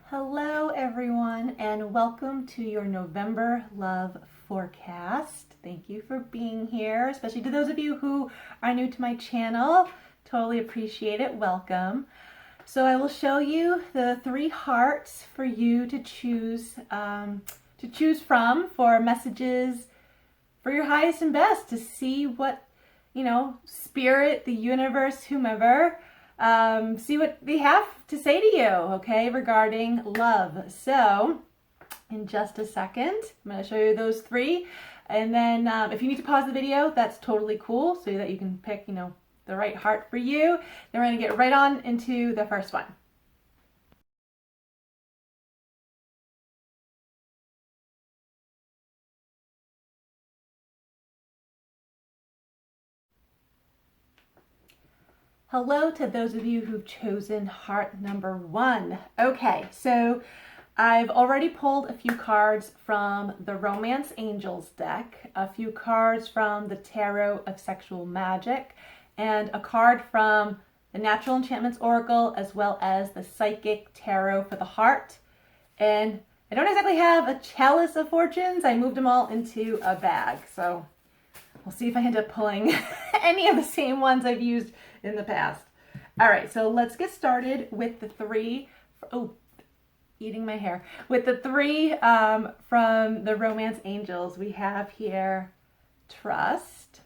Hello everyone and welcome to your November love forecast. Thank you for being here, especially to those of you who are new to my channel. Totally appreciate it. Welcome. So I will show you the 3 hearts for you to choose from for messages for your highest and best, to see what, spirit, the universe, whomever, see what they have to say to you, okay, regarding love. So in just a second, I'm going to show you those 3. And then if you need to pause the video, that's totally cool, so that you can pick, the right heart for you. Then we're going to get right on into the first one. Hello to those of you who've chosen heart number 1. Okay, so I've already pulled a few cards from the Romance Angels deck, a few cards from the Tarot of Sexual Magic, and a card from the Natural Enchantments Oracle, as well as the Psychic Tarot for the Heart. And I don't exactly have a chalice of fortunes. I moved them all into a bag, so we'll see if I end up pulling any of the same ones I've used in the past. All right, so let's get started with the 3. Eating my hair. With the 3 from the Romance Angels. We have here trust.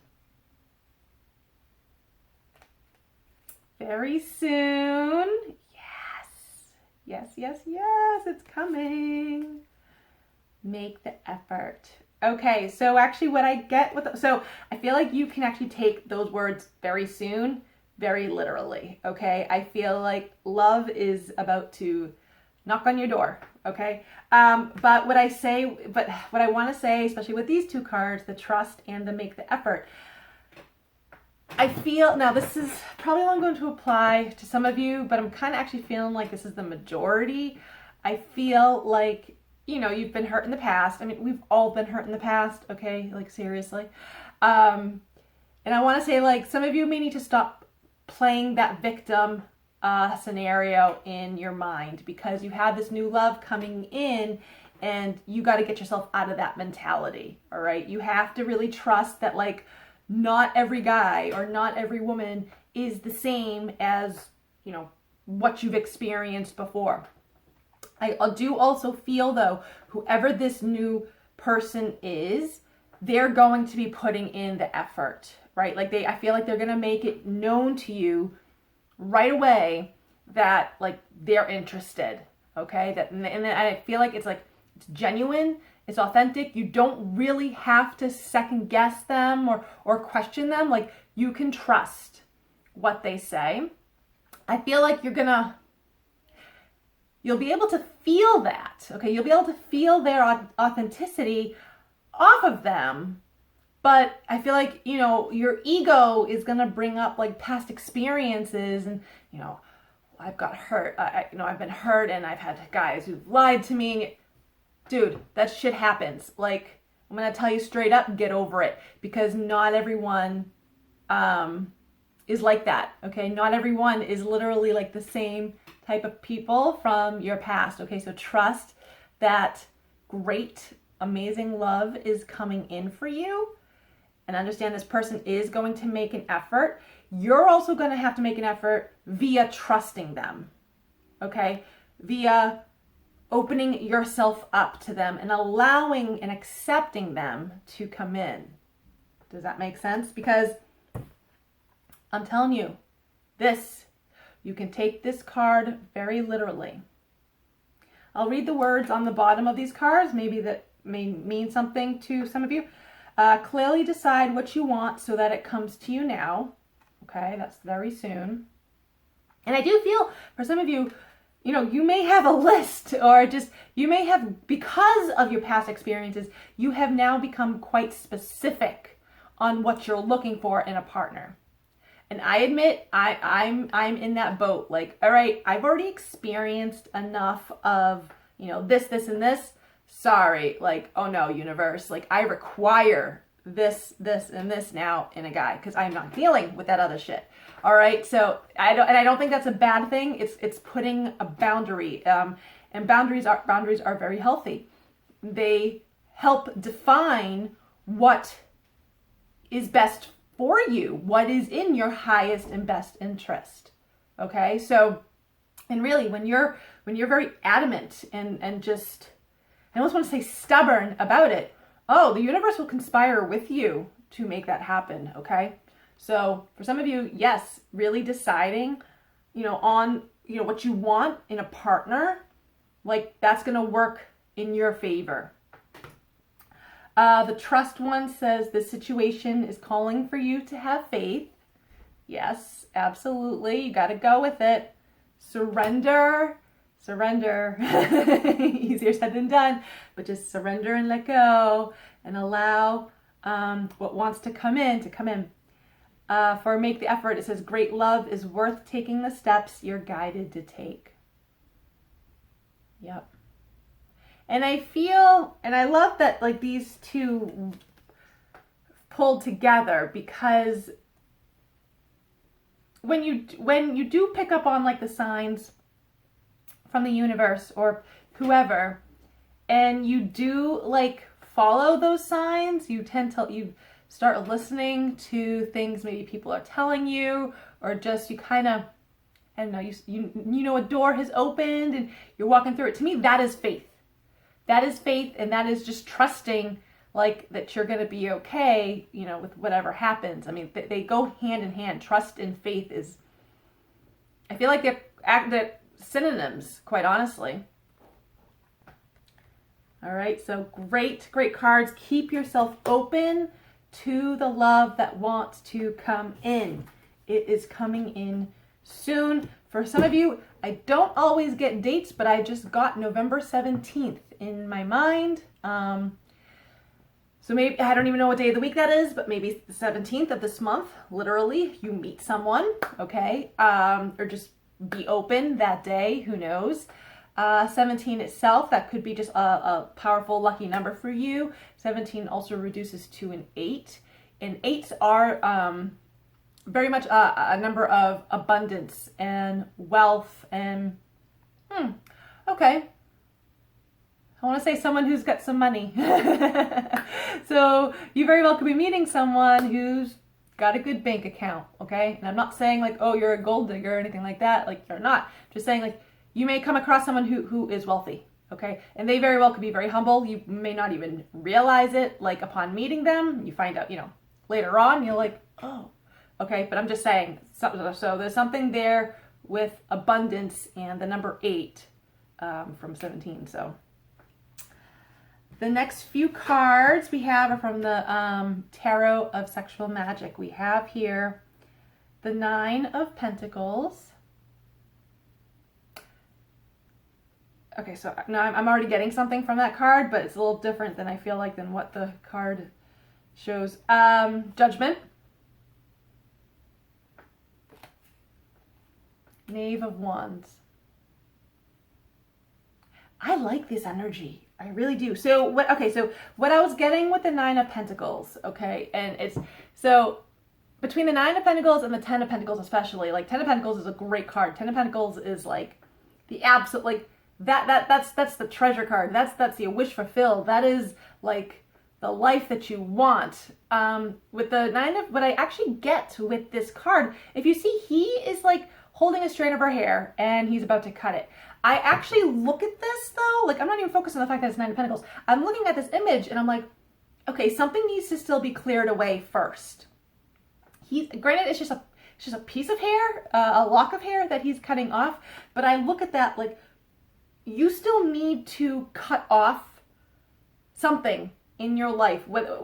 Very soon. Yes, it's coming. Make the effort. Okay, so actually what I get with so I feel like you can actually take those words very soon very literally, okay? I feel like love is about to knock on your door, okay? But what I want to say, especially with these 2 cards, the trust and the make the effort, I feel, now this is probably only going to apply to some of you, but I'm kind of actually feeling like this is the majority. I feel like, you've been hurt in the past. I mean, we've all been hurt in the past, okay? Like, seriously. And I want to say, like, some of you may need to stop playing that victim scenario in your mind, because you have this new love coming in and you got to get yourself out of that mentality, all right? You have to really trust that, like, not every guy or not every woman is the same as, what you've experienced before. I do also feel, though, whoever this new person is, they're going to be putting in the effort, right? Like, I feel like they're going to make it known to you right away that, like, they're interested, okay? And then I feel like it's genuine, it's authentic. You don't really have to second guess them or question them. Like, you can trust what they say. I feel like you'll be able to feel that, okay? You'll be able to feel their authenticity off of them, but I feel like, your ego is going to bring up, like, past experiences and, I've got hurt. I've been hurt and I've had guys who've lied to me. Dude, that shit happens. Like, I'm going to tell you straight up, get over it, because not everyone is like that, okay? Not everyone is literally like the same type of people from your past, okay? So trust that great, amazing love is coming in for you, and understand this person is going to make an effort. You're also going to have to make an effort via trusting them, okay? Via opening yourself up to them and allowing and accepting them to come in. Does that make sense? Because I'm telling you, you can take this card very literally. I'll read the words on the bottom of these cards. Maybe that may mean something to some of you. Clearly decide what you want so that it comes to you now. Okay, that's very soon. And I do feel for some of you, you may have a list, or just, you may have, because of your past experiences, you have now become quite specific on what you're looking for in a partner. And I admit, I'm in that boat. Like, all right, I've already experienced enough of, this, and this. Sorry, like, oh no, universe. Like, I require this, and this now in a guy, because I'm not dealing with that other shit. All right, so I don't think that's a bad thing. It's putting a boundary. And boundaries are very healthy. They help define what is best for you, what is in your highest and best interest. Okay, so, and really when you're very adamant and just, I almost want to say stubborn about it, the universe will conspire with you to make that happen. Okay, so for some of you, yes, really deciding, on, what you want in a partner, like that's going to work in your favor. The trust one says the situation is calling for you to have faith. Yes, absolutely. You got to go with it. Surrender. Easier said than done, but just surrender and let go and allow what wants to come in. For make the effort, it says great love is worth taking the steps you're guided to take. Yep. And I feel, and I love that like these two pulled together, because when you do pick up on like the signs from the universe or whoever, and you do like follow those signs, you start listening to things maybe people are telling you, or just you kind of, I don't know, you a door has opened and you're walking through it. To me, that is faith. That is faith, and that is just trusting like that you're going to be okay, with whatever happens. I mean, they go hand in hand. Trust and faith is, I feel like they're synonyms, quite honestly. All right, so great cards. Keep yourself open to the love that wants to come in. It is coming in soon. For some of you, I don't always get dates, but I just got November 17th in my mind. So maybe, I don't even know what day of the week that is, but maybe it's the 17th of this month. Literally, you meet someone, okay? Or just be open that day, who knows? 17 itself, that could be just a powerful, lucky number for you. 17 also reduces to an 8. And 8s are very much a number of abundance and wealth and, okay. I want to say someone who's got some money. So you very well could be meeting someone who's got a good bank account, okay? And I'm not saying like, oh, you're a gold digger or anything like that. Like, you're not. Just saying like, you may come across someone who is wealthy, okay? And they very well could be very humble. You may not even realize it, like upon meeting them. You find out, later on, you're like, oh, okay. But I'm just saying, so there's something there with abundance and the number 8 from 17, so. The next few cards we have are from the Tarot of Sexual Magic. We have here the 9 of Pentacles. Okay, so now I'm already getting something from that card, but it's a little different than I feel like than what the card shows. Judgment. Knave of Wands. I like this energy. I really do. So what I was getting with the 9 of Pentacles, okay, and it's, so between the 9 of Pentacles and the 10 of Pentacles especially, like 10 of Pentacles is a great card. 10 of Pentacles is like the absolute, like that's the treasure card. That's your wish fulfilled. That is like the life that you want. With the 9 of, what I actually get with this card, if you see, he is like holding a strand of her hair and he's about to cut it. I actually look at this though, like I'm not even focused on the fact that it's 9 of Pentacles. I'm looking at this image and I'm like, okay, something needs to still be cleared away first. Granted, it's just a piece of hair, a lock of hair that he's cutting off, but I look at that like, you still need to cut off something in your life, whether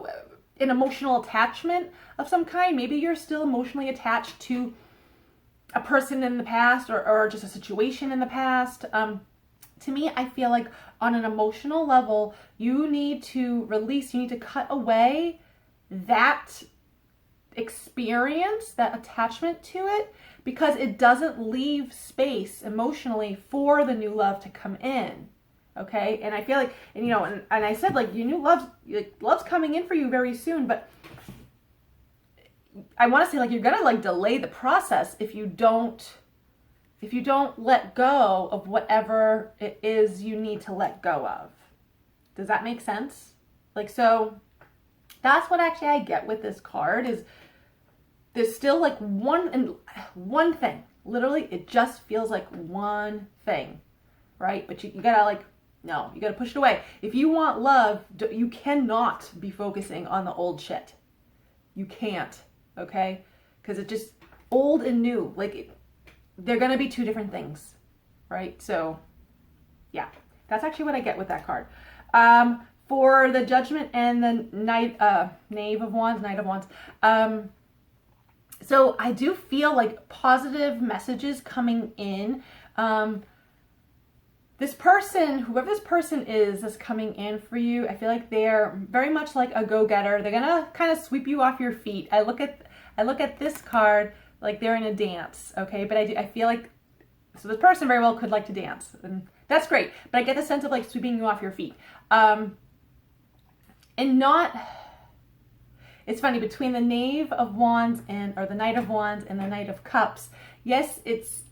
an emotional attachment of some kind. Maybe you're still emotionally attached to a person in the past or just a situation in the past. To me, I feel like on an emotional level, you need to release, you need to cut away that experience, that attachment to it, because it doesn't leave space emotionally for the new love to come in. Okay. And I feel like, and I said like your new love's coming in for you very soon, but I want to say like, you're going to like delay the process if you don't if you don't let go of whatever it is you need to let go of. Does that make sense? Like, so that's what actually I get with this card is there's still like one thing. Literally, it just feels like one thing, right? But you gotta like, no, you gotta push it away. If you want love, you cannot be focusing on the old shit. You can't, okay? Because it's just old and new. Like, they're gonna be two different things, right? So, yeah, that's actually what I get with that card. For the Judgment and the Knave of Wands. So I do feel like positive messages coming in. This person, whoever this person is that's coming in for you, I feel like they're very much like a go-getter. They're gonna kind of sweep you off your feet. I look at this card like they're in a dance, okay? But I feel like, so this person very well could like to dance, and that's great. But I get the sense of like sweeping you off your feet, and not. It's funny, between the Knave of Wands or the Knight of Wands and the Knight of Cups, yes, it's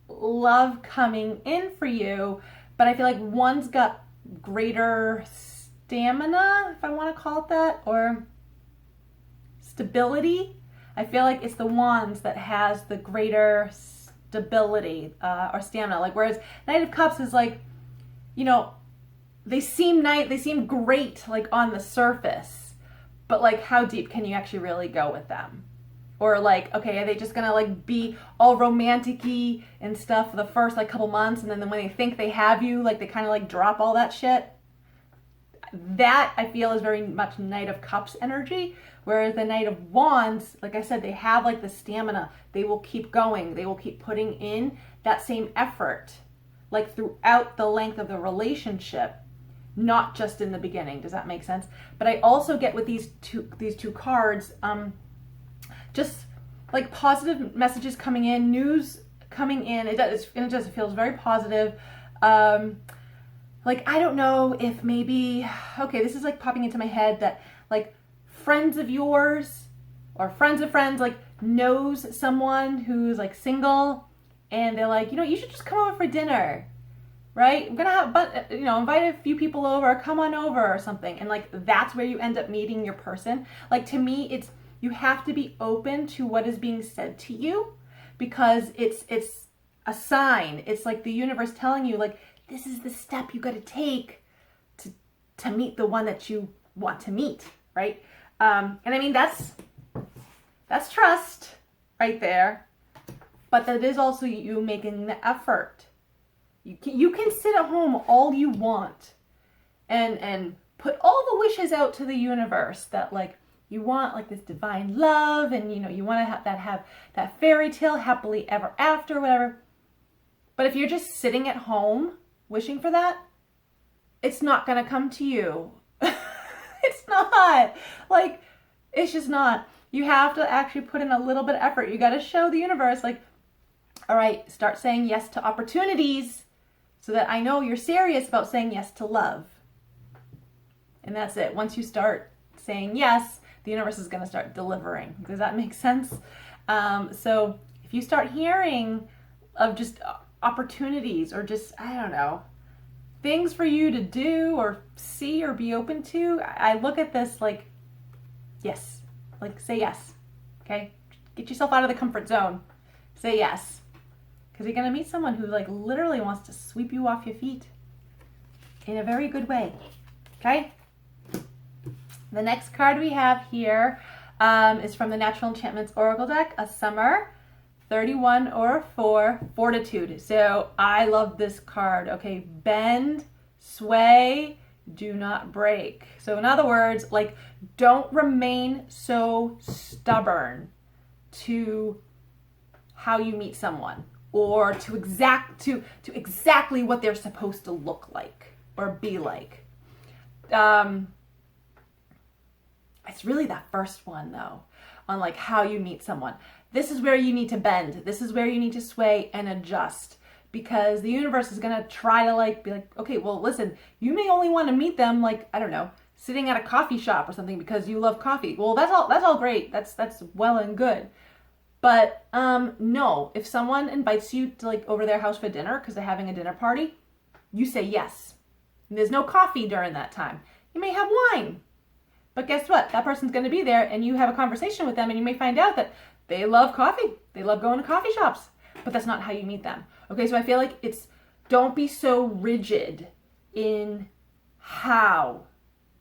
love coming in for you, but I feel like one's got greater stamina, if I want to call it that, or stability. I feel like it's the Wands that has the greater stability or stamina. Like, whereas Knight of Cups is like, you know, they seem nice, they seem great, like on the surface. But like, how deep can you actually really go with them? Or like, okay, are they just gonna like be all romantic-y and stuff for the first like couple months, and then when they think they have you, like they kind of like drop all that shit? That I feel is very much Knight of Cups energy. Whereas the Knight of Wands, like I said, they have like the stamina. They will keep going. They will keep putting in that same effort, like throughout the length of the relationship. Not just in the beginning. Does that make sense? But I also get with these two cards, just like positive messages coming in, news coming in. It feels very positive. Like, I don't know if maybe, okay, this is like popping into my head that like friends of yours or friends of friends like knows someone who's like single, and they're like, you know, you should just come over for dinner. Right? I'm gonna have, invite a few people over, come on over or something. And like, that's where you end up meeting your person. Like, to me, you have to be open to what is being said to you, because it's a sign. It's like the universe telling you, like, this is the step you gotta take to meet the one that you want to meet, right? And I mean, that's trust right there. But that is also you making the effort. You can sit at home all you want and put all the wishes out to the universe that like you want like this divine love, and you want to have that fairy tale happily ever after, whatever. But if you're just sitting at home wishing for that, it's not going to come to you. It's not. Like, it's just not. You have to actually put in a little bit of effort. You got to show the universe, like, all right, start saying yes to opportunities, so that I know you're serious about saying yes to love. And that's it. Once you start saying yes, the universe is going to start delivering. Does that make sense? So if you start hearing of just opportunities, or just, I don't know, things for you to do or see or be open to, I look at this like, yes. Like, say yes. Okay? Get yourself out of the comfort zone. Say yes. Because you're going to meet someone who like literally wants to sweep you off your feet in a very good way. Okay? The next card we have here is from the Natural Enchantments Oracle deck, a Summer, 31 or 4, Fortitude. So I love this card. Okay, bend, sway, do not break. So in other words, like, don't remain so stubborn to how you meet someone, or to exactly what they're supposed to look like or be like. It's really that first one though, on like how you meet someone. This is where you need to bend. This is where you need to sway and adjust, because the universe is going to try to like be like, okay, well, listen, you may only want to meet them like, I don't know, sitting at a coffee shop or something because you love coffee. Well, that's all great. That's well and good. But no, if someone invites you to like over their house for dinner because they're having a dinner party, you say yes. And there's no coffee during that time. You may have wine. But guess what? That person's going to be there and you have a conversation with them and you may find out that they love coffee. They love going to coffee shops. But that's not how you meet them. Okay, so I feel like don't be so rigid in how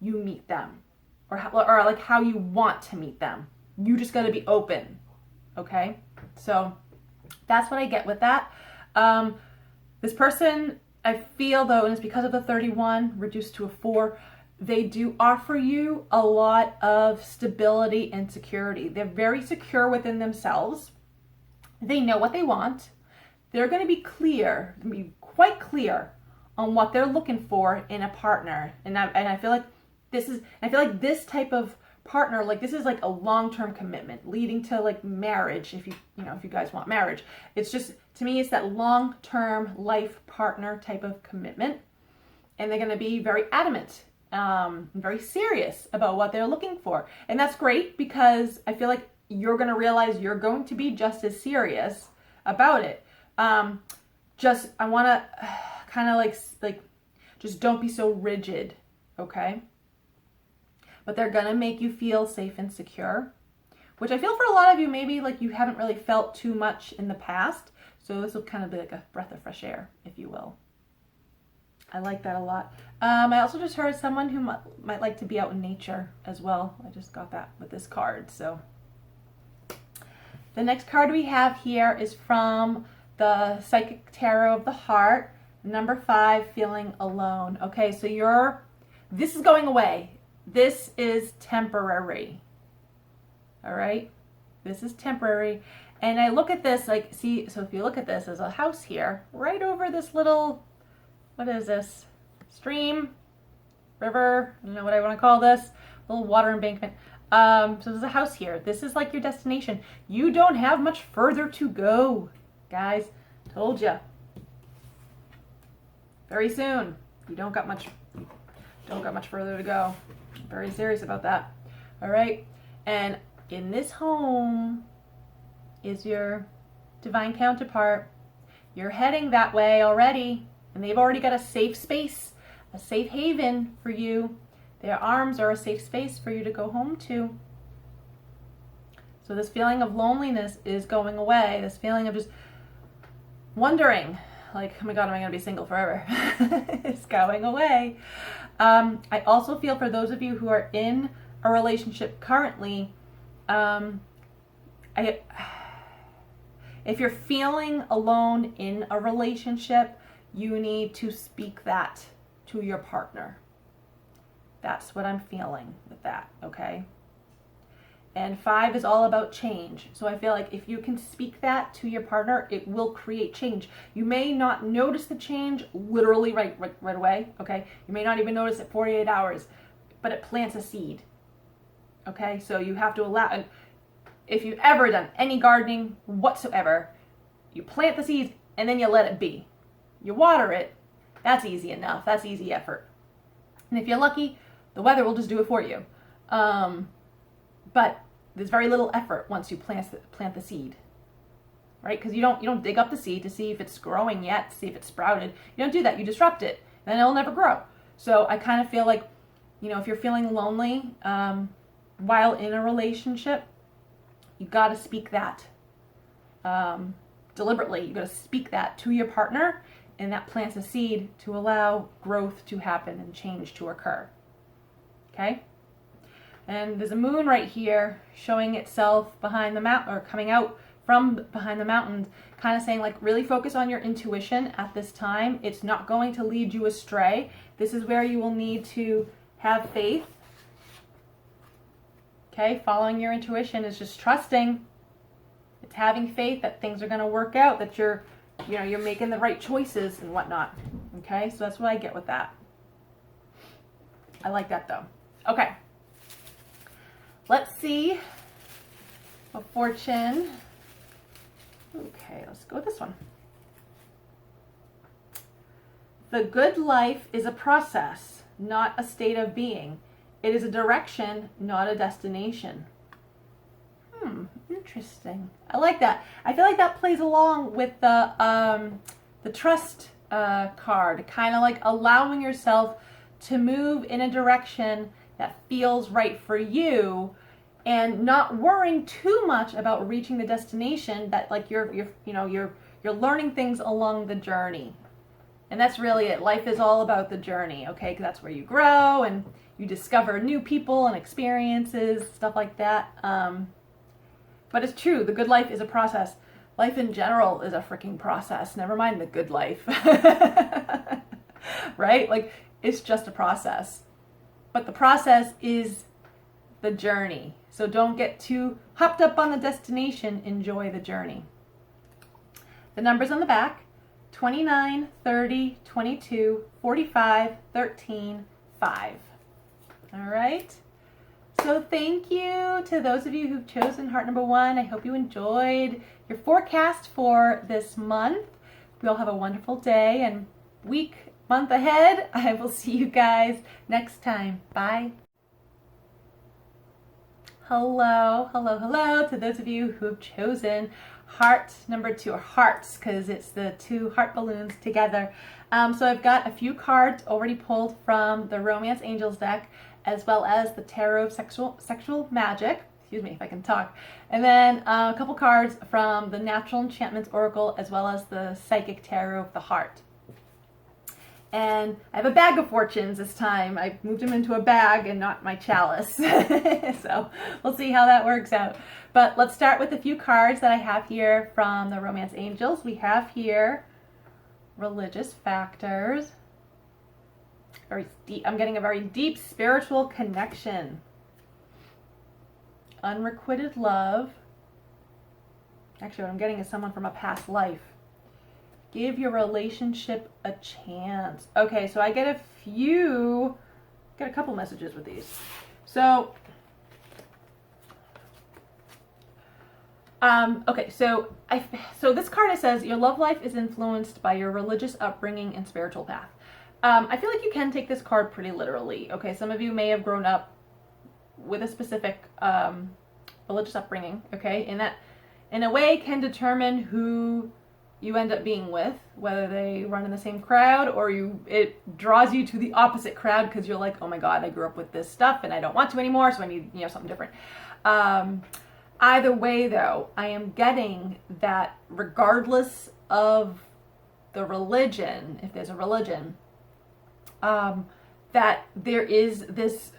you meet them or like how you want to meet them. You just got to be open. Okay? So that's what I get with that. This person, I feel though, and it's because of the 31 reduced to a 4, they do offer you a lot of stability and security. They're very secure within themselves. They know what they want. They're going to be clear, quite clear on what they're looking for in a partner. And I feel like this type of partner, like this is like a long-term commitment leading to like marriage. If you guys want marriage, it's just, to me, it's that long-term life partner type of commitment. And they're going to be very adamant, very serious about what they're looking for. And that's great because I feel like you're going to realize you're going to be just as serious about it. I want to kind of like, just don't be so rigid. Okay. But they're going to make you feel safe and secure, which I feel for a lot of you, maybe like you haven't really felt too much in the past. So this will kind of be like a breath of fresh air, if you will. I like that a lot. I also just heard someone who might like to be out in nature as well. I just got that with this card. So the next card we have here is from the Psychic Tarot of the Heart, number 5, feeling alone. Okay, so this is going away. This is temporary. All right? This is temporary. And I look at this like, see, so if you look at this, there's a house here, right over this little, what is this? Stream, river, I don't know what I want to call this, little water embankment. So there's a house here. This is like your destination. You don't have much further to go, guys. Told ya. Very soon. You don't got much further to go. I'm very serious about that. All right. And in this home is your divine counterpart. You're heading that way already, and they've already got a safe space, a safe haven for you. Their arms are a safe space for you to go home to. So this feeling of loneliness is going away. This feeling of just wondering, like, oh my God, am I going to be single forever? It's going away. I also feel for those of you who are in a relationship currently, if you're feeling alone in a relationship, you need to speak that to your partner. That's what I'm feeling with that, okay? And 5 is all about change. So I feel like if you can speak that to your partner, it will create change. You may not notice the change literally right away, okay? You may not even notice it 48 hours, but it plants a seed, okay? So you have to allow, and if you've ever done any gardening whatsoever, you plant the seeds and then you let it be. You water it. That's easy enough. That's easy effort. And if you're lucky, the weather will just do it for you. But there's very little effort once you plant the seed, right? Because you don't dig up the seed to see if it's growing yet, to see if it's sprouted. You don't do that. You disrupt it, then it'll never grow. So I kind of feel like, if you're feeling lonely while in a relationship, you got to speak that deliberately. You got to speak that to your partner, and that plants a seed to allow growth to happen and change to occur. Okay? And there's a moon right here showing itself behind the mountain, or coming out from behind the mountains, kind of saying like, really focus on your intuition at this time. It's not going to lead you astray. This is where you will need to have faith. Okay, following your intuition is just trusting. It's having faith that things are going to work out, that you're making the right choices and whatnot. Okay, so that's what I get with that. I like that though. Okay. Let's see a fortune. Okay, let's go with this one. The good life is a process, not a state of being. It is a direction, not a destination. Interesting. I like that. I feel like that plays along with the trust card, kind of like allowing yourself to move in a direction that feels right for you, and not worrying too much about reaching the destination. That like you're learning things along the journey, and that's really it. Life is all about the journey, okay? 'Cause that's where you grow and you discover new people and experiences, stuff like that. But it's true, the good life is a process. Life in general is a freaking process. Never mind the good life. Right? Like, it's just a process. But the process is the journey. So don't get too hopped up on the destination. Enjoy the journey. The numbers on the back: 29, 30, 22, 45, 13, 5. All right. So thank you to those of you who've chosen heart number 1. I hope you enjoyed your forecast for this month. We all have a wonderful day and week, month ahead. I will see you guys next time. Bye. Hello, hello, hello to those of you who have chosen heart number 2, or hearts, because it's the 2 heart balloons together. So I've got a few cards already pulled from the Romance Angels deck, as well as the Tarot of Sexual Magic. Excuse me if I can talk. And then a couple cards from the Natural Enchantments Oracle, as well as the Psychic Tarot of the Heart. And I have a bag of fortunes this time. I moved them into a bag and not my chalice. So we'll see how that works out. But let's start with a few cards that I have here from the Romance Angels. We have here religious factors. Very deep. I'm getting a very deep spiritual connection. Unrequited love. Actually, what I'm getting is someone from a past life. Give your relationship a chance. Okay, so I get a couple messages with these. So, okay, so this card says your love life is influenced by your religious upbringing and spiritual path. I feel like you can take this card pretty literally. Okay, some of you may have grown up with a specific religious upbringing. Okay, and that in a way can determine who you end up being with, whether they run in the same crowd or it draws you to the opposite crowd because you're like, oh my god, I grew up with this stuff and I don't want to anymore, so I need something different. Either way though, I am getting that regardless of the religion, if there's a religion, that there is this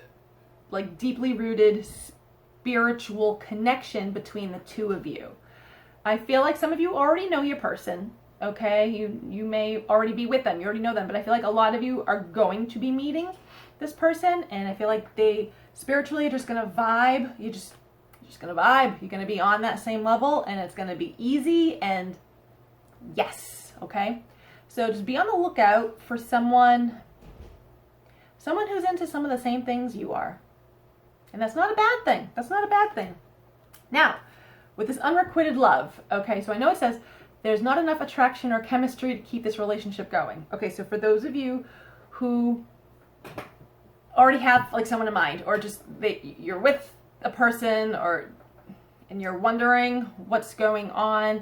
like deeply rooted spiritual connection between the two of you. I feel like some of you already know your person, okay? You may already be with them, you already know them, but I feel like a lot of you are going to be meeting this person, and I feel like they spiritually are just gonna vibe. You're just gonna vibe. You're gonna be on that same level, and it's gonna be easy and yes, okay? So just be on the lookout for someone who's into some of the same things you are. And that's not a bad thing. That's not a bad thing. Now, with this unrequited love, okay, so I know it says there's not enough attraction or chemistry to keep this relationship going. Okay, so for those of you who already have like someone in mind, or just you're with a person and you're wondering what's going on,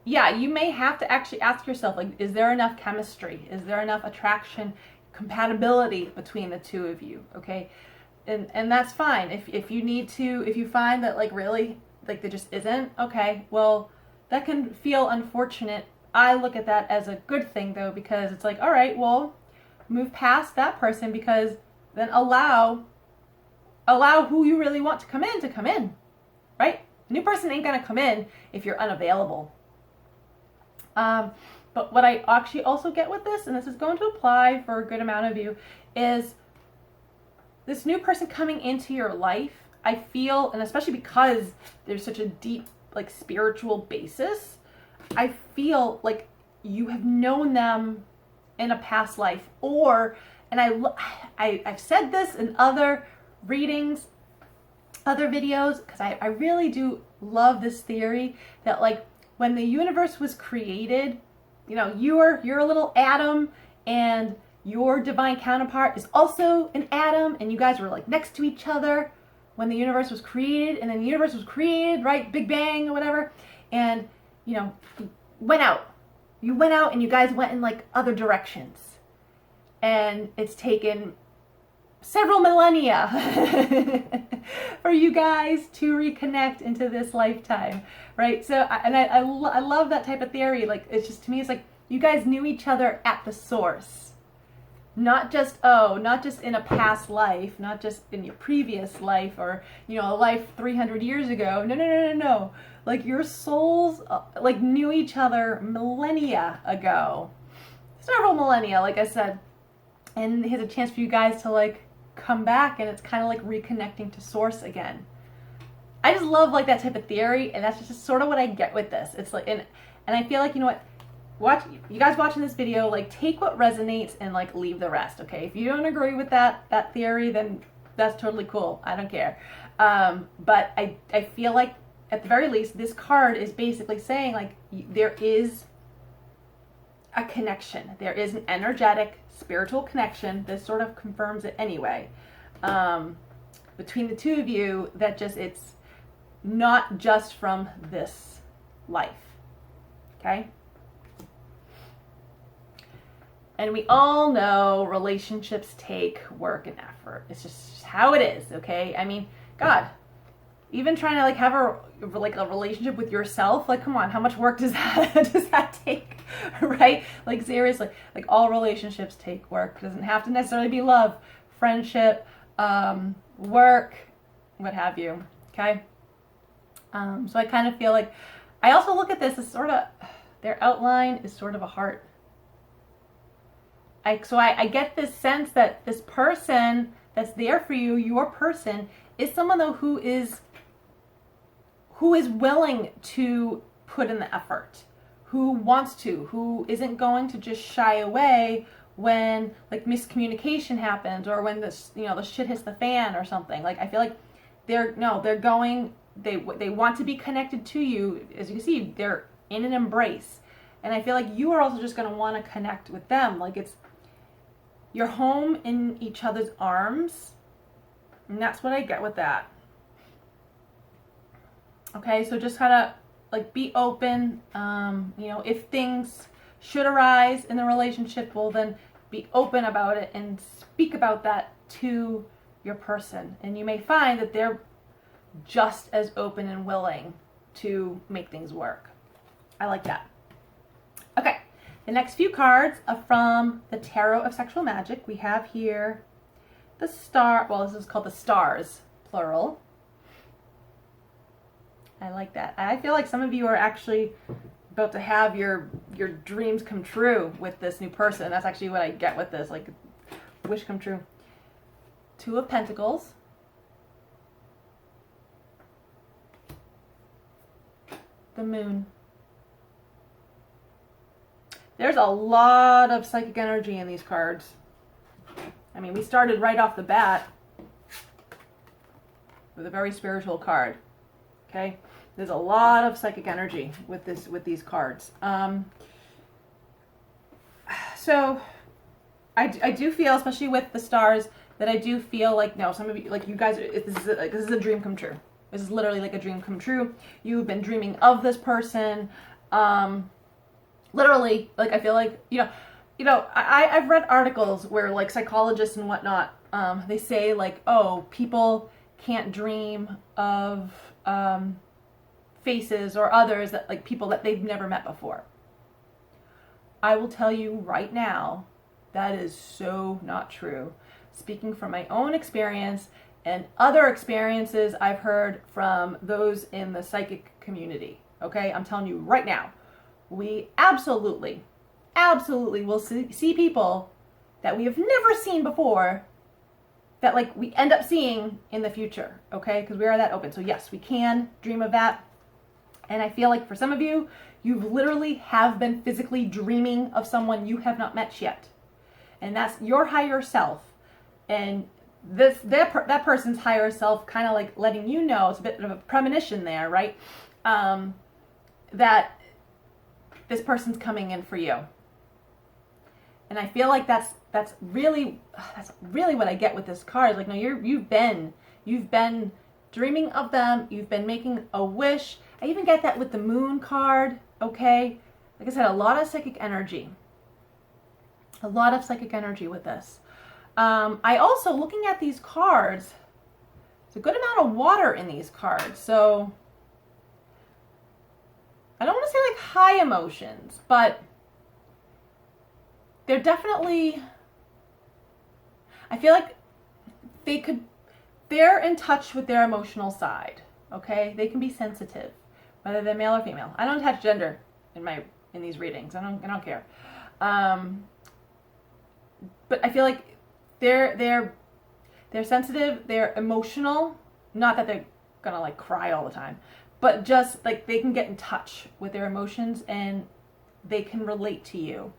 yeah, you may have to actually ask yourself, like, is there enough chemistry? Is there enough attraction, compatibility between the two of you, okay? And that's fine. If you find that like really, like there just isn't, okay, well, that can feel unfortunate. I look at that as a good thing though, because it's like, all right, well, move past that person, because then allow who you really want to come in, right? A new person ain't gonna come in if you're unavailable. But what I actually also get with this, and this is going to apply for a good amount of you, is this new person coming into your life, I feel, and especially because there's such a deep, like, spiritual basis, I feel like you have known them in a past life, and I've said this in other readings, other videos, because I really do love this theory that, like, when the universe was created, you're a little atom, and your divine counterpart is also an atom, and you guys were like next to each other, when the universe was created, and then the universe was created, right? Big Bang or whatever. And, you know, went out. You went out and you guys went in like other directions. And it's taken several millennia for you guys to reconnect into this lifetime, right? So, I love that type of theory. Like, it's just, to me, it's like you guys knew each other at the source. Not just in a past life, not just in your previous life or, you know, a life 300 years ago. No. Like, your souls, like, knew each other millennia ago. Several millennia, like I said. And here's a chance for you guys to, like, come back, and it's kind of like reconnecting to source again. I just love, like, that type of theory, and that's just sort of what I get with this. It's like, and I feel like, you know what, you guys watching this video, like, take what resonates and, like, leave the rest, okay? If you don't agree with that theory, then that's totally cool. I don't care. But I feel like, at the very least, this card is basically saying, like, there is a connection. There is an energetic, spiritual connection. This sort of confirms it anyway. Between the two of you, that just, it's not just from this life. Okay? And we all know relationships take work and effort. It's just how it is, okay? I mean, God, even trying to, like, have a relationship with yourself, like, come on, how much work does that take, right? Like, seriously, like, all relationships take work. It doesn't have to necessarily be love, friendship, work, what have you, okay? So I kind of feel like, I also look at this as sort of, their outline is sort of a heart. So I get this sense that this person that's there for you, your person, is someone, though, who is willing to put in the effort, who wants to, who isn't going to just shy away when, like, miscommunication happens, or when this, you know, the shit hits the fan or something. Like, I feel like they want to be connected to you. As you can see, they're in an embrace. And I feel like you are also just going to want to connect with them. Like, you're home in each other's arms. And that's what I get with that. Okay, so just kind of, like, be open. You know, if things should arise in the relationship, well, then be open about it and speak about that to your person. And you may find that they're just as open and willing to make things work. I like that. Okay, the next few cards are from the Tarot of Sexual Magic. We have here the star, well, this is called the stars, plural. I like that. I feel like some of you are actually about to have your dreams come true with this new person. That's actually what I get with this, like, wish come true. Two of Pentacles. The Moon. There's a lot of psychic energy in these cards. I mean, we started right off the bat with a very spiritual card. Okay, there's a lot of psychic energy with these cards. So I do feel, especially with the stars, that I do feel like, no, some of you, like, you guys, this is a dream come true. This is literally like a dream come true. You've been dreaming of this person. Literally, like, I feel like, you know, I've read articles where, like, psychologists and whatnot, they say, like, oh, people can't dream of faces or others, that, like, people that they've never met before. I will tell you right now, that is so not true. Speaking from my own experience and other experiences I've heard from those in the psychic community. Okay, I'm telling you right now, we absolutely will see people that we have never seen before that, like, we end up seeing in the future, okay? Because we are that open. So yes, we can dream of that. And I feel like for some of you, you literally have been physically dreaming of someone you have not met yet. And that's your higher self. And that person's higher self kind of, like, letting you know, it's a bit of a premonition there, right? That this person's coming in for you. And I feel like that's really what I get with this card. Like, no, you've been dreaming of them. You've been making a wish. I even get that with the moon card, okay? Like I said, a lot of psychic energy. A lot of psychic energy with this. I also, looking at these cards, there's a good amount of water in these cards. So I don't want to say like high emotions, but they're definitely, I feel like they're in touch with their emotional side, okay? They can be sensitive, whether they're male or female. I don't attach gender in these readings. I don't care. But I feel like they're sensitive, they're emotional, not that they're gonna like cry all the time, but just like they can get in touch with their emotions and they can relate to you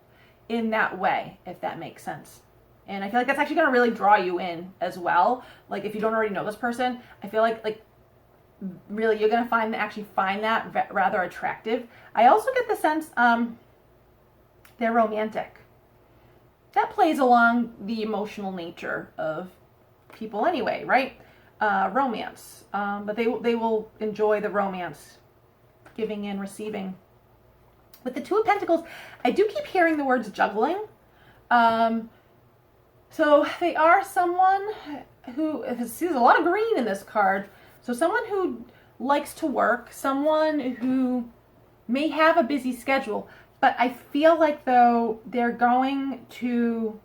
in that way, if that makes sense. And I feel like that's actually gonna really draw you in as well. Like if you don't already know this person, I feel like really you're gonna find that rather attractive. I also get the sense they're romantic. That plays along the emotional nature of people anyway, right? Romance. But they will enjoy the romance, giving and receiving. With the Two of Pentacles, I do keep hearing the words juggling. So they are someone who, there's a lot of green in this card. So someone who likes to work, someone who may have a busy schedule, but I feel like though they're going to,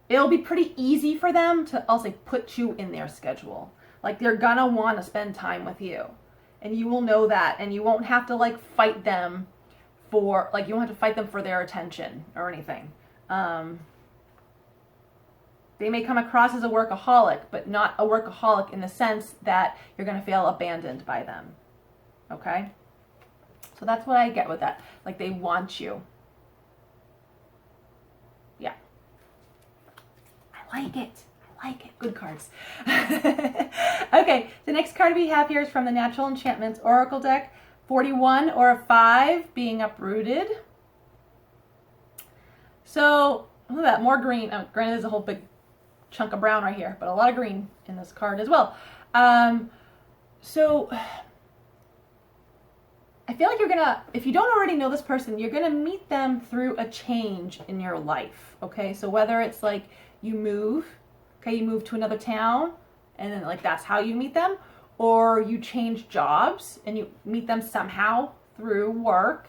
it'll be pretty easy for them to, I'll say, put you in their schedule. Like they're gonna want to spend time with you. And you will know that, and you won't have to like fight them for, like you won't have to fight them for their attention or anything. They may come across as a workaholic, but not a workaholic in the sense that you're gonna feel abandoned by them, okay? So that's what I get with that. Like they want you. Yeah. I like it. Good cards. Okay, the next card we have here is from the Natural Enchantments Oracle deck. 41 or a 5 being uprooted. So, look at that, more green. Oh, granted, there's a whole big chunk of brown right here, but a lot of green in this card as well. So I feel like you're gonna, if you don't already know this person, you're gonna meet them through a change in your life, okay? So whether it's like you move, okay, you move to another town, and then like that's how you meet them, or you change jobs and you meet them somehow through work.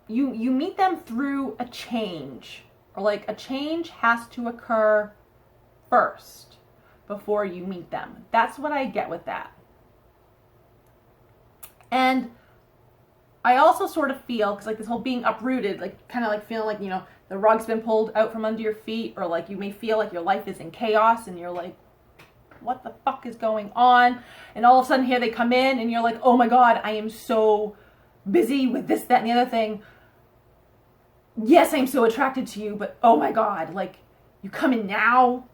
You meet them through a change, or like a change has to occur first before you meet them. That's what I get with that. And I also sort of feel, because like this whole being uprooted, like kind of like feeling like, you know, the rug's been pulled out from under your feet, or like you may feel like your life is in chaos and you're like, what the fuck is going on? And all of a sudden here they come in and you're like, oh my God, I am so busy with this, that, and the other thing. Yes, I'm so attracted to you, but oh my God, like you come in now,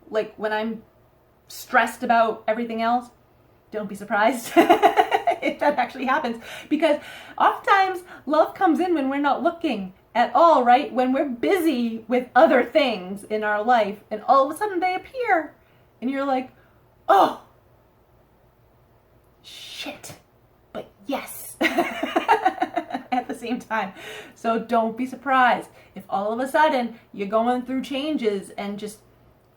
like when I'm stressed about everything else. Don't be surprised if that actually happens, because oftentimes love comes in when we're not looking at all, right? When we're busy with other things in our life and all of a sudden they appear and you're like, oh, shit, but yes, at the same time. So don't be surprised if all of a sudden you're going through changes and just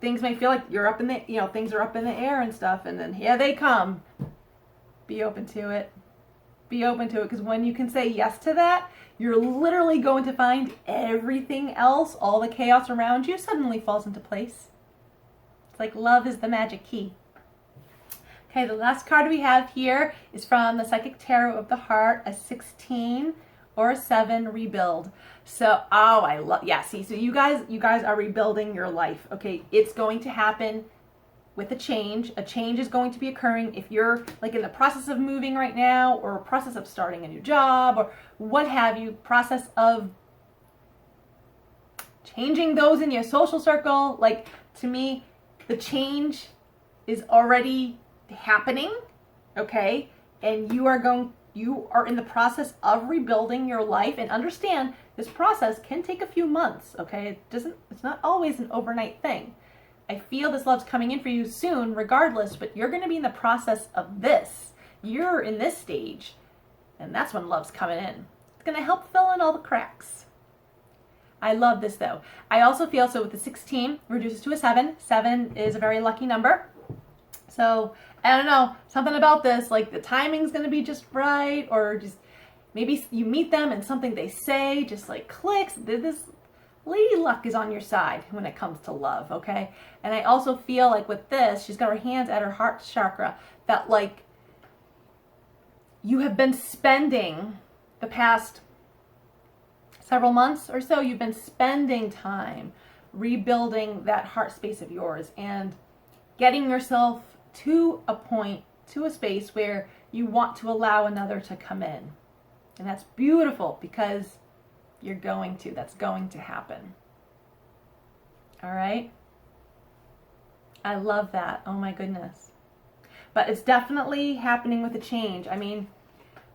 things may feel like you're up in the, you know, things are up in the air and stuff, and then here they come. Be open to it. Be open to it, because when you can say yes to that, you're literally going to find everything else, all the chaos around you suddenly falls into place. It's like love is the magic key. Okay, the last card we have here is from the Psychic Tarot of the Heart, a 16 or a 7 rebuild. So, oh, I love, yeah, see, so you guys are rebuilding your life, okay? It's going to happen with a change. A change is going to be occurring if you're like in the process of moving right now, or a process of starting a new job, or what have you, process of changing those in your social circle. Like, to me, the change is already happening, okay? And you are in the process of rebuilding your life, and understand this process can take a few months, okay? It's not always an overnight thing. I feel this love's coming in for you soon, regardless, but you're going to be in the process of this. You're in this stage, and that's when love's coming in. It's going to help fill in all the cracks. I love this though. I also feel, so with the 16, reduces to a 7. 7 is a very lucky number. So, I don't know, something about this, like the timing's going to be just right, or just maybe you meet them and something they say just like clicks. This lady luck is on your side when it comes to love, okay? And I also feel like with this, she's got her hands at her heart chakra, that like you have been spending the past several months or so, you've been spending time rebuilding that heart space of yours and getting yourself to a point, to a space where you want to allow another to come in. And that's beautiful because you're going to. That's going to happen. All right? I love that. Oh my goodness. But it's definitely happening with a change. I mean,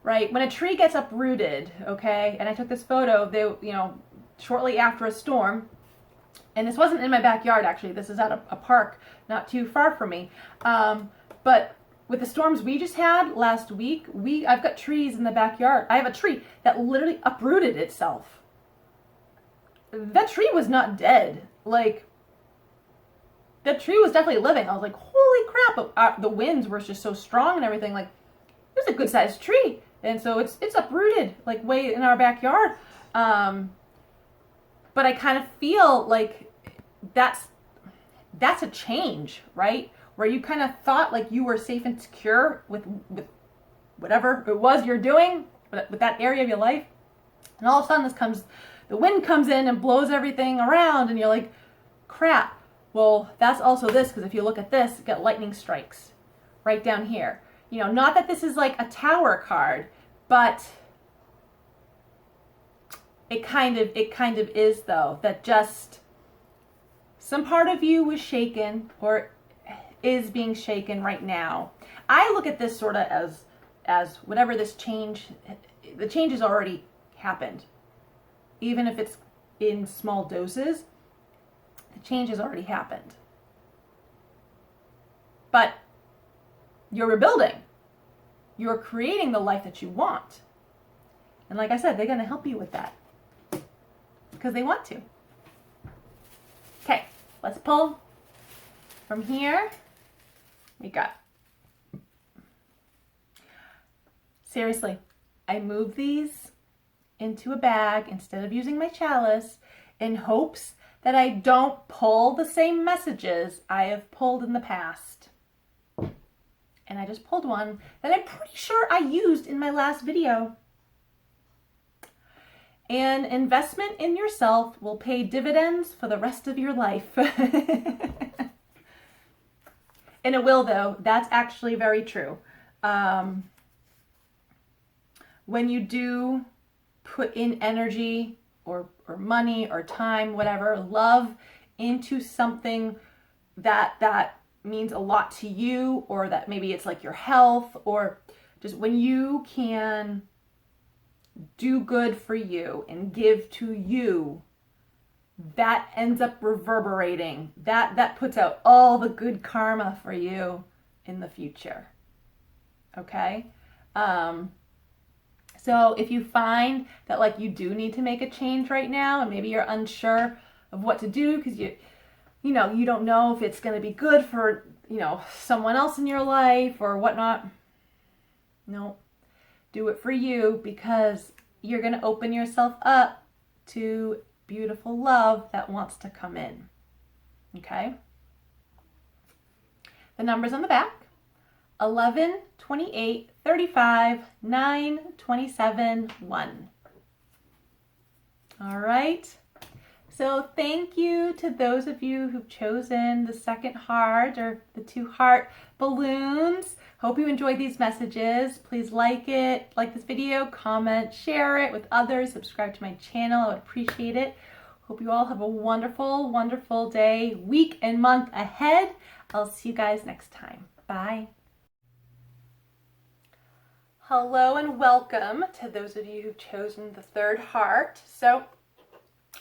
right, when a tree gets uprooted, okay, and I took this photo, shortly after a storm, and this wasn't in my backyard actually, this is at a park not too far from me, but with the storms we just had last week, I've got trees in the backyard. I have a tree that literally uprooted itself. That tree was not dead. Like, that tree was definitely living. I was like, holy crap, but the winds were just so strong and everything. Like, it was a good sized tree. And so it's uprooted, like way in our backyard. But I kind of feel like that's a change, right? Where you kind of thought like you were safe and secure with whatever it was you're doing, with that area of your life. And all of a sudden the wind comes in and blows everything around, and you're like, crap. Well, that's also this, because if you look at this, you got lightning strikes right down here. You know, not that this is like a tower card, but it kind of is though, that just some part of you was shaken or is being shaken right now. I look at this sort of as whatever this change, the change has already happened. Even if it's in small doses, the change has already happened. But you're rebuilding. You're creating the life that you want. And like I said, they're going to help you with that because they want to. Okay, let's pull from here. We got, seriously, I moved these into a bag instead of using my chalice in hopes that I don't pull the same messages I have pulled in the past. And I just pulled one that I'm pretty sure I used in my last video. An investment in yourself will pay dividends for the rest of your life. And it will, though. That's actually very true. When you do put in energy or money or time, whatever, love into something that means a lot to you, or that maybe it's like your health, or just when you can do good for you and give to you, that ends up reverberating. That puts out all the good karma for you in the future. Okay? So if you find that like you do need to make a change right now, and maybe you're unsure of what to do because you don't know if it's going to be good for, someone else in your life or whatnot. No, do it for you, because you're going to open yourself up to beautiful love that wants to come in. Okay? The numbers on the back: 11, 28, 35, 9, 27, 1. All right. So thank you to those of you who've chosen the second heart or the 2 heart balloons. Hope you enjoyed these messages. Please like this video, comment, share it with others, subscribe to my channel. I would appreciate it. Hope you all have a wonderful, wonderful day, week, and month ahead. I'll see you guys next time. Bye. Hello and welcome to those of you who've chosen the 3rd heart. So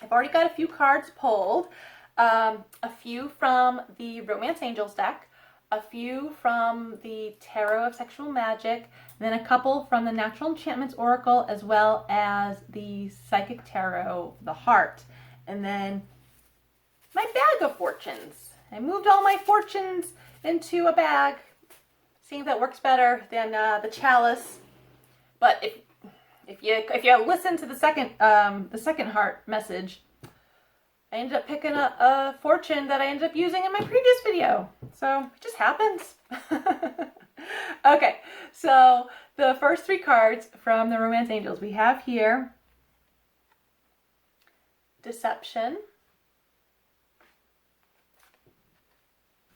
I've already got a few cards pulled. A few from the Romance Angels deck, a few from the Tarot of Sexual Magic, then a couple from the Natural Enchantments Oracle, as well as the Psychic Tarot, the Heart, and then my bag of fortunes. I moved all my fortunes into a bag, seeing if that works better than the chalice. But if you listen to the second heart message, I ended up picking a fortune that I ended up using in my previous video. So it just happens. Okay, so the first three cards from the Romance Angels we have here: Deception,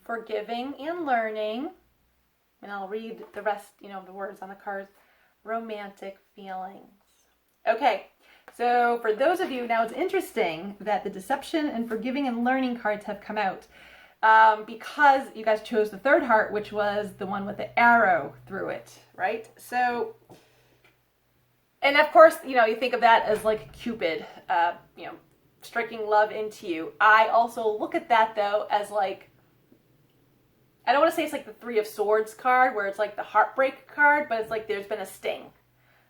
Forgiving and Learning, and I'll read the rest, the words on the cards. Romantic Feelings. Okay, so for those of you, now it's interesting that the Deception and Forgiving and Learning cards have come out because you guys chose the third heart, which was the one with the arrow through it, right? So, and of course, you think of that as like Cupid, striking love into you. I also look at that though as like, I don't want to say it's like the Three of Swords card where it's like the heartbreak card, but it's like there's been a sting,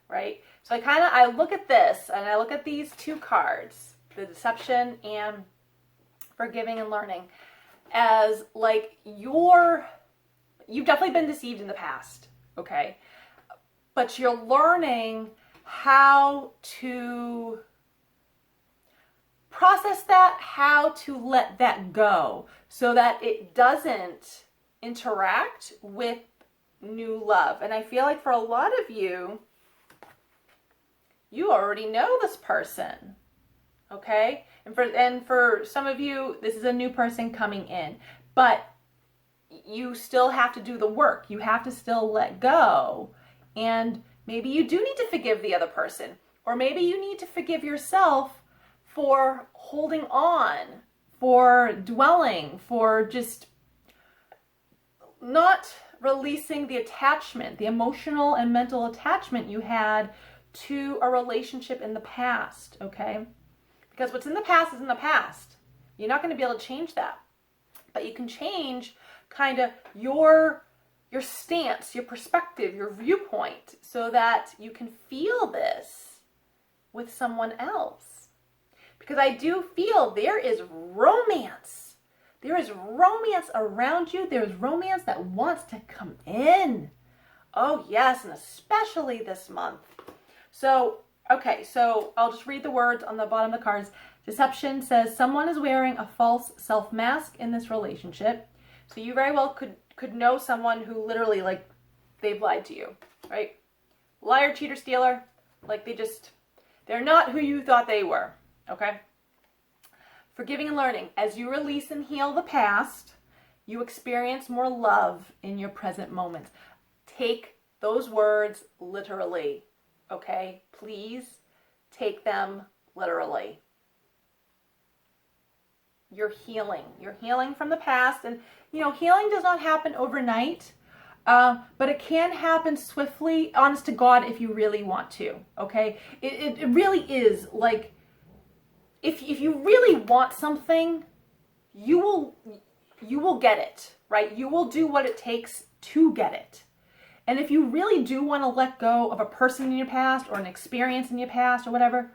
right? So I look at this and I look at these two cards, the Deception and Forgiving and Learning, as like you've definitely been deceived in the past, okay? But you're learning how to process that, how to let that go so that it doesn't interact with new love. And I feel like for a lot of you, you already know this person, okay? And for some of you, this is a new person coming in, but you still have to do the work. You have to still let go. And maybe you do need to forgive the other person, or maybe you need to forgive yourself for holding on, for dwelling, for just not releasing the attachment, the emotional and mental attachment you had to a relationship in the past, okay? Because what's in the past is in the past. You're not going to be able to change that. But you can change kind of your stance, your perspective, your viewpoint, so that you can feel this with someone else. Because I do feel there is romance. There is romance around you. There's romance that wants to come in. Oh yes, and especially this month. So, okay, so I'll just read the words on the bottom of the cards. Deception says someone is wearing a false self-mask in this relationship. So you very well could know someone who literally, like, they've lied to you, right? Liar, cheater, stealer, like they're not who you thought they were, okay? Forgiving and Learning. As you release and heal the past, you experience more love in your present moment. Take those words literally, okay? Please take them literally. You're healing. You're healing from the past. And, healing does not happen overnight, but it can happen swiftly, honest to God, if you really want to, okay? It really is like, if you really want something, you will get it, right? You will do what it takes to get it. And if you really do want to let go of a person in your past or an experience in your past or whatever,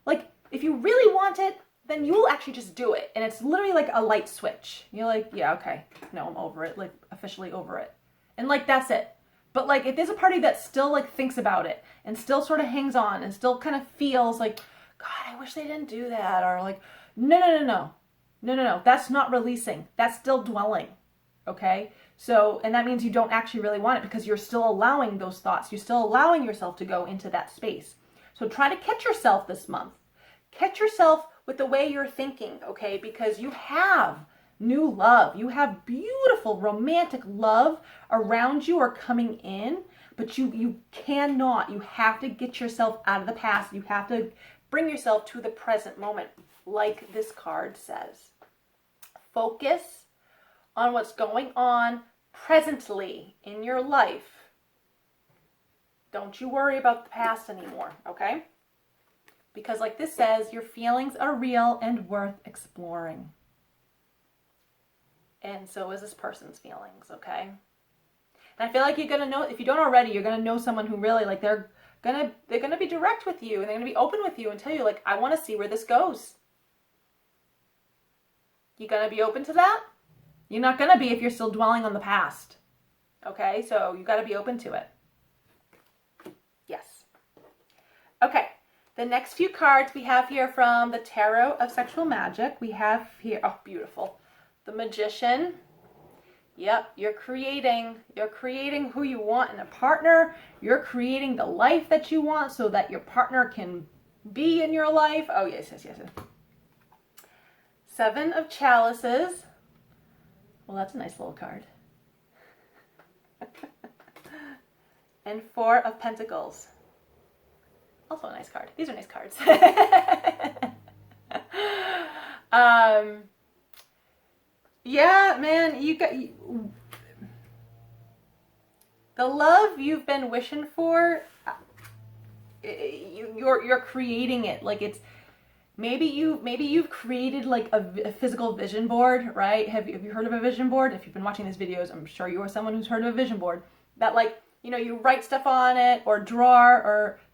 like, if you really want it, then you will actually just do it. And it's literally like a light switch. You're like, yeah, okay, no, I'm over it, like officially over it. And like, that's it. But like, if there's a party that still like thinks about it and still sort of hangs on and still kind of feels like, God, I wish they didn't do that. Or like, no. That's not releasing. That's still dwelling. Okay? So, and that means you don't actually really want it because you're still allowing those thoughts. You're still allowing yourself to go into that space. So try to catch yourself this month. Catch yourself with the way you're thinking, okay? Because you have new love. You have beautiful romantic love around you or coming in, but you cannot. You have to get yourself out of the past. You have to bring yourself to the present moment, like this card says. Focus on what's going on presently in your life. Don't you worry about the past anymore, okay? Because like this says, your feelings are real and worth exploring. And so is this person's feelings, okay? And I feel like you're gonna know, if you don't already, you're gonna know someone who really, like, they're gonna be direct with you, and they're gonna be open with you and tell you, like, I want to see where this goes. You gonna be open to that? You're not gonna be if you're still dwelling on the past. Okay, so you gotta be open to it. Yes. Okay, the next few cards we have here from the Tarot of Sexual Magic. We have here, oh, beautiful. The Magician. Yep, you're creating who you want in a partner. You're creating the life that you want so that your partner can be in your life. Oh, yes, yes, yes. Seven of Chalices. Well, that's a nice little card. And Four of Pentacles. Also a nice card. These are nice cards. Yeah, man, the love you've been wishing for. You're creating it. Like, it's maybe you've created like a physical vision board, right? Have you heard of a vision board? If you've been watching these videos, I'm sure you are someone who's heard of a vision board. That, like, you know, you write stuff on it, or draw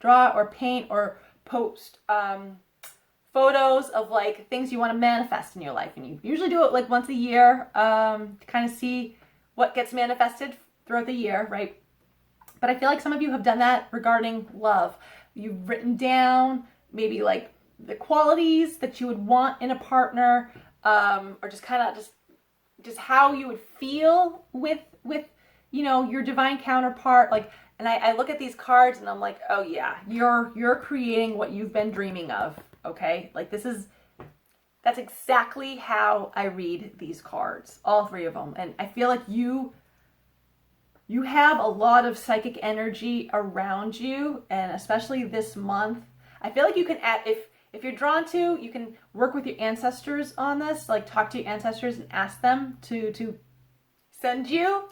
or paint or post photos of like things you want to manifest in your life, and you usually do it like once a year to kind of see what gets manifested throughout the year, right? But I feel like some of you have done that regarding love. You've written down maybe like the qualities that you would want in a partner, or just kind of just how you would feel with you know, your divine counterpart. Like, and I look at these cards and I'm like, oh yeah, you're creating what you've been dreaming of. Okay, like that's exactly how I read these cards, all three of them. And I feel like you have a lot of psychic energy around you, and especially this month, I feel like you can add, if you're drawn to, you can work with your ancestors on this, like talk to your ancestors and ask them to send you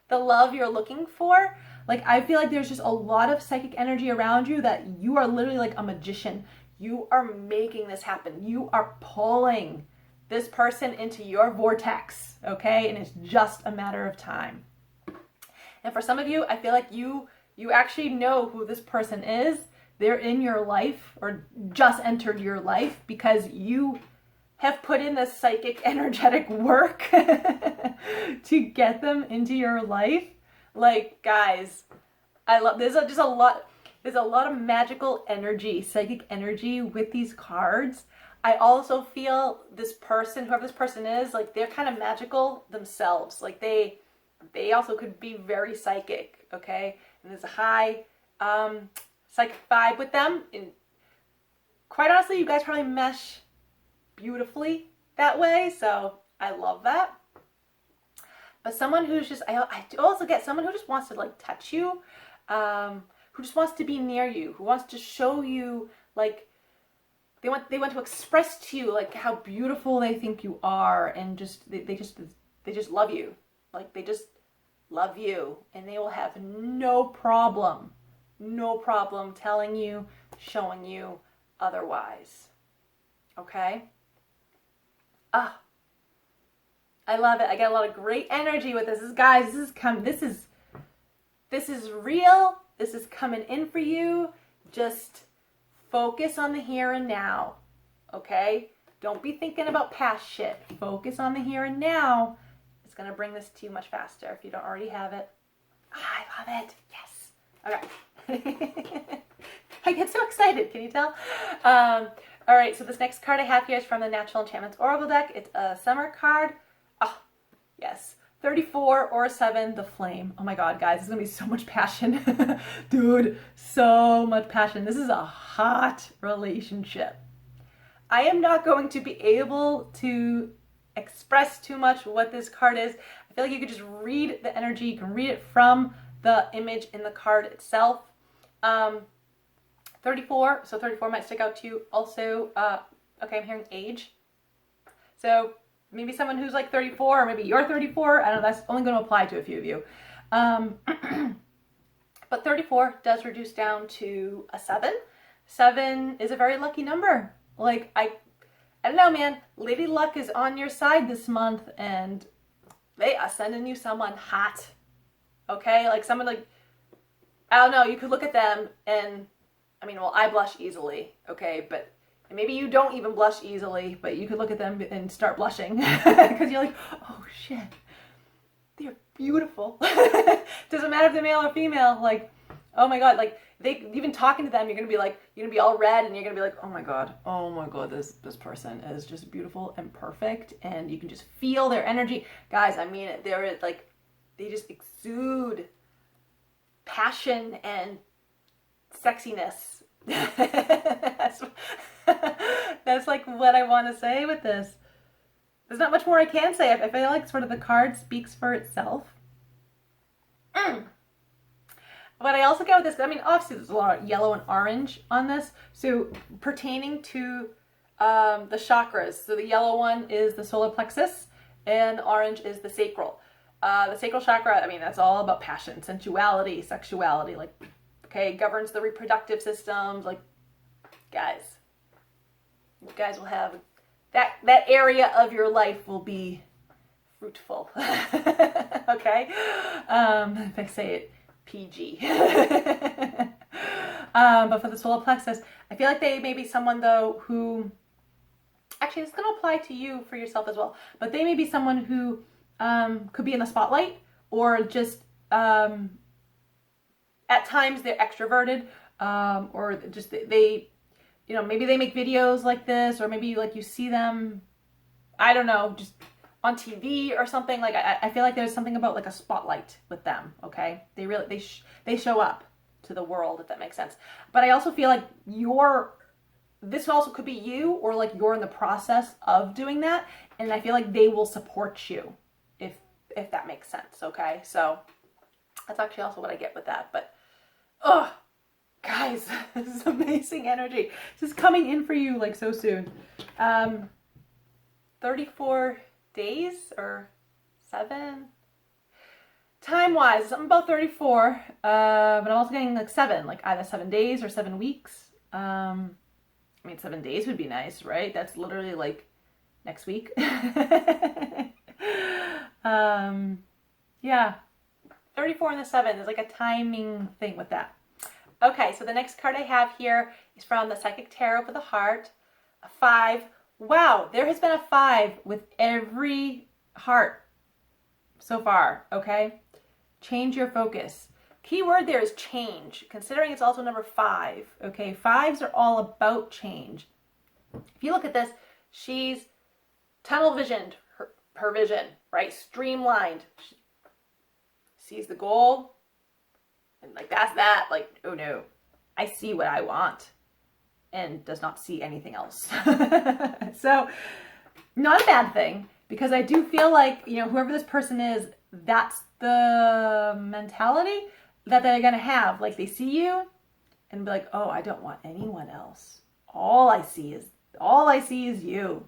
the love you're looking for. Like, I feel like there's just a lot of psychic energy around you that you are literally like a magician. You are making this happen. You are pulling this person into your vortex, okay? And it's just a matter of time. And for some of you, I feel like you actually know who this person is. They're in your life or just entered your life because you have put in this psychic energetic work to get them into your life. Like, guys, I love, there's a lot of magical energy, psychic energy with these cards. I also feel this person, whoever this person is, like, they're kind of magical themselves. Like, they also could be very psychic, okay? And there's a high psychic vibe with them. And quite honestly, you guys probably mesh beautifully that way, so I love that. But someone who's just, I also get someone who just wants to like touch you, who just wants to be near you, who wants to show you, like, they want to express to you like how beautiful they think you are, and just they just love you. Like, they just love you, and they will have no problem telling you, showing you otherwise. Okay? I love it. I get a lot of great energy with this. Guys, this is real. This is coming in for you. Just focus on the here and now. Okay? Don't be thinking about past shit. Focus on the here and now. It's going to bring this to you much faster if you don't already have it. I love it. Yes. Okay. I get so excited. Can you tell? All right, so this next card I have here is from the Natural Enchantments Oracle deck. It's a summer card. Oh, yes. 34 or 7, the flame. Oh my God, guys, this is going to be so much passion. Dude, so much passion. This is a hot relationship. I am not going to be able to express too much what this card is. I feel like you could just read the energy. You can read it from the image in the card itself. 34, so 34 might stick out to you. Also, okay, I'm hearing age. So maybe someone who's like 34, or maybe you're 34. I don't know, that's only going to apply to a few of you. But 34 does reduce down to a 7. 7 is a very lucky number. Like, I don't know, man. Lady Luck is on your side this month, and they are sending you someone hot. Okay? Like someone like, I don't know, you could look at them and, I mean, well, I blush easily, okay? But maybe you don't even blush easily, but you could look at them and start blushing because you're like, oh shit, they're beautiful. Doesn't matter if they're male or female. Like, oh my God, like they even talking to them, you're gonna be like, you're gonna be all red, and you're gonna be like, oh my God, this person is just beautiful and perfect, and you can just feel their energy, guys. I mean, they're like, they just exude passion and sexiness. That's like what I want to say with this. There's not much more I can say. I feel like sort of the card speaks for itself. But I also get with this, I mean, obviously there's a lot of yellow and orange on this. So pertaining to the chakras. So the yellow one is the solar plexus and the orange is the sacral. The sacral chakra, I mean, that's all about passion, sensuality, sexuality, like, okay, governs the reproductive systems. Like, guys, you guys will have that area of your life will be fruitful. Okay? If I say it PG. But for the solar plexus, I feel like they may be someone though who, actually it's going to apply to you for yourself as well, but they may be someone who could be in the spotlight, or just at times they're extroverted, or just they, you know, maybe they make videos like this, or maybe like you see them, I don't know, just on TV or something. Like I feel like there's something about like a spotlight with them. Okay, they really they show up to the world, if that makes sense. But I also feel like this also could be you, or like you're in the process of doing that, and I feel like they will support you if that makes sense. Okay, so that's actually also what I get with that. But oh, guys, this is amazing energy. This is coming in for you like so soon. 34 days or 7 time wise, something about 34, but I'm also getting like 7, like either 7 days or 7 weeks. I mean, 7 days would be nice, right? That's literally like next week. Yeah, 34 and the 7 is like a timing thing with that. Okay, so the next card I have here is from the Psychic Tarot for the Heart, a 5. Wow, there has been a 5 with every heart so far, okay? Change your focus. Key word there is change, considering it's also number 5, okay? 5s are all about change. If you look at this, she's tunnel visioned her vision, right? Streamlined. She sees the goal, and like that's that. Like, oh no, I see what I want, and does not see anything else. So, not a bad thing, because I do feel like, you know, whoever this person is, that's the mentality that they're gonna have. Like, they see you and be like, oh, I don't want anyone else. All I see is you.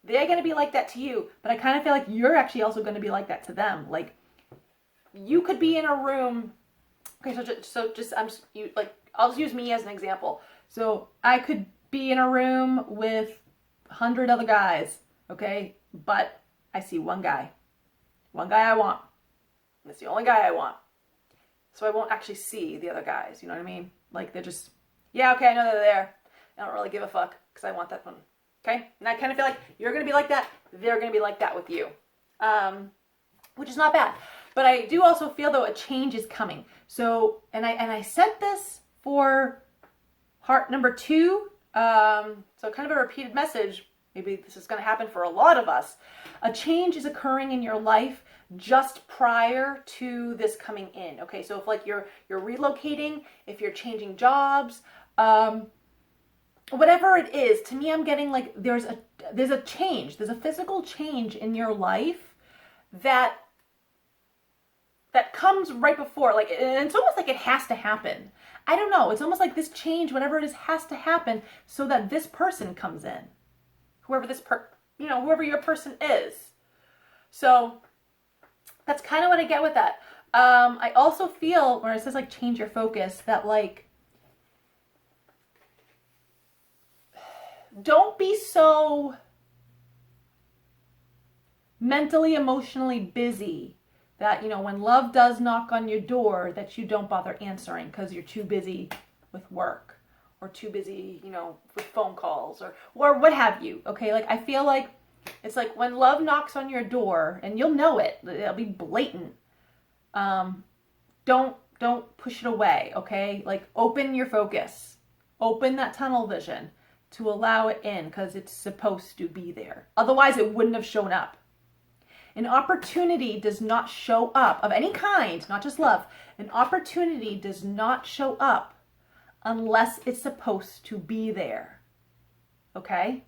They're going to be like that to you, but I kind of feel like you're actually also going to be like that to them. Like, you could be in a room. Okay, I'll just use me as an example. So I could be in a room with 100 other guys, okay? But I see one guy I want. That's the only guy I want. So I won't actually see the other guys, you know what I mean? Like, they're just, yeah, okay, I know they're there. I don't really give a fuck because I want that one. Okay, and I kind of feel like you're going to be like that. They're going to be like that with you, which is not bad. But I do also feel, though, a change is coming. So, and I sent this for heart number 2. So kind of a repeated message. Maybe this is going to happen for a lot of us. A change is occurring in your life just prior to this coming in. Okay, so if like you're relocating, if you're changing jobs, whatever it is, to me, I'm getting like there's a change. There's a physical change in your life that comes right before. Like, and it's almost like it has to happen. I don't know. It's almost like this change, whatever it is, has to happen so that this person comes in. Whoever whoever your person is. So that's kind of what I get with that. I also feel, where it says like change your focus, that like, don't be so mentally, emotionally busy. That, when love does knock on your door, that you don't bother answering because you're too busy with work or too busy, with phone calls or what have you. Okay, like I feel like it's like when love knocks on your door, and you'll know it. It'll be blatant. Don't push it away. Okay, like open your focus, open that tunnel vision to allow it in because it's supposed to be there. Otherwise, it wouldn't have shown up. An opportunity does not show up of any kind, not just love. An opportunity does not show up unless it's supposed to be there. Okay?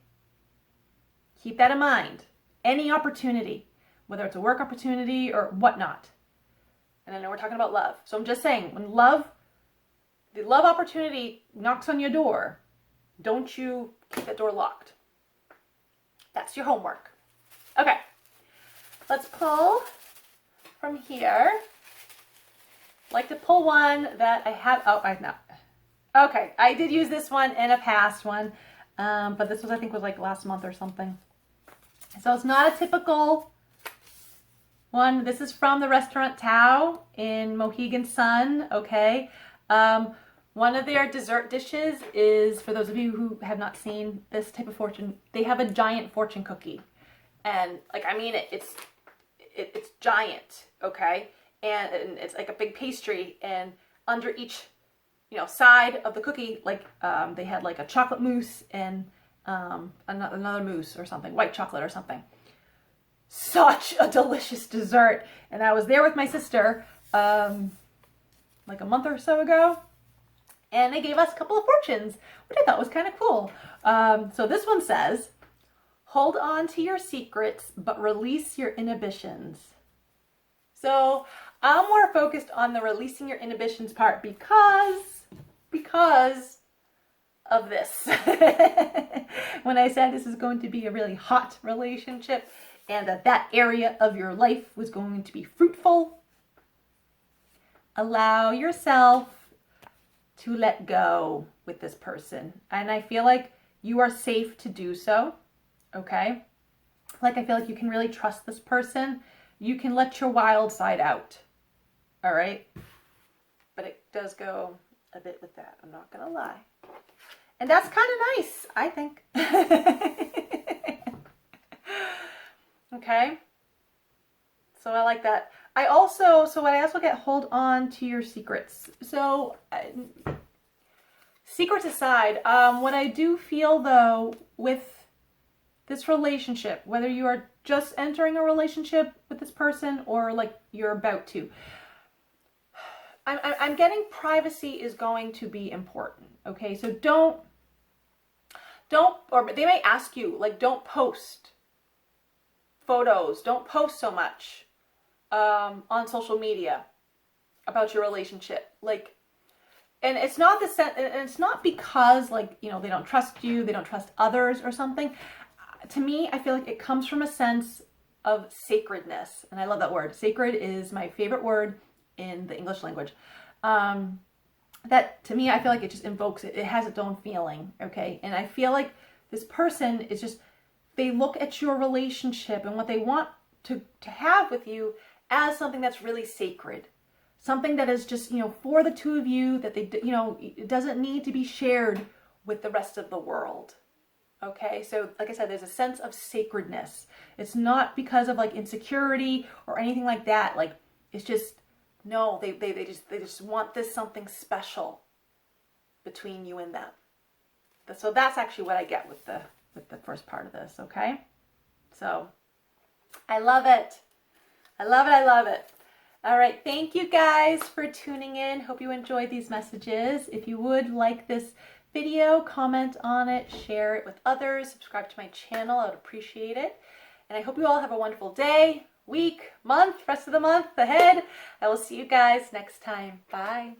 Keep that in mind. Any opportunity, whether it's a work opportunity or whatnot. And I know we're talking about love. So I'm just saying, when the love opportunity knocks on your door, don't you keep that door locked. That's your homework. Okay. Let's pull from here. I like to pull one that I have. Oh, I know. Okay, I did use this one in a past one, but this was, I think, was like last month or something. So it's not a typical one. This is from the restaurant Tao in Mohegan Sun. Okay. One of their dessert dishes is, for those of you who have not seen this type of fortune, they have a giant fortune cookie. And it's giant, okay? And it's like a big pastry, and under each, side of the cookie, they had like a chocolate mousse and another mousse or something, white chocolate or something. Such a delicious dessert. And I was there with my sister like a month or so ago, and they gave us a couple of fortunes, which I thought was kind of cool. So this one says, hold on to your secrets, but release your inhibitions. So I'm more focused on the releasing your inhibitions part because of this. When I said this is going to be a really hot relationship and that area of your life was going to be fruitful, allow yourself to let go with this person. And I feel like you are safe to do so. Okay? Like, I feel like you can really trust this person. You can let your wild side out. All right? But it does go a bit with that. I'm not going to lie. And that's kind of nice, I think. Okay? So I like that. I also get hold on to your secrets. So secrets aside, what I do feel though with this relationship, whether you are just entering a relationship with this person or like you're about to, I'm getting privacy is going to be important. Okay, so don't, or they may ask you, like, don't post photos, don't post so much on social media about your relationship. Like, and it's not it's not because, like, they don't trust you, they don't trust others or something. To me, I feel like it comes from a sense of sacredness. And I love that word. Sacred is my favorite word in the English language. That, to me, I feel like it just invokes it. It has its own feeling, okay? And I feel like this person is just, they look at your relationship and what they want to have with you as something that's really sacred. Something that is just, for the two of you, that they, it doesn't need to be shared with the rest of the world. Okay, so like I said, there's a sense of sacredness. It's not because of like insecurity or anything like that. Like, it's just, no, they just want this something special between you and them. So that's actually what I get with the first part of this. Okay, so I love it. I love it. I love it. All right, thank you guys for tuning in. Hope you enjoyed these messages. If you would like this video, comment on it, share it with others, subscribe to my channel. I would appreciate it. And I hope you all have a wonderful day, week, month, rest of the month ahead. I will see you guys next time. Bye.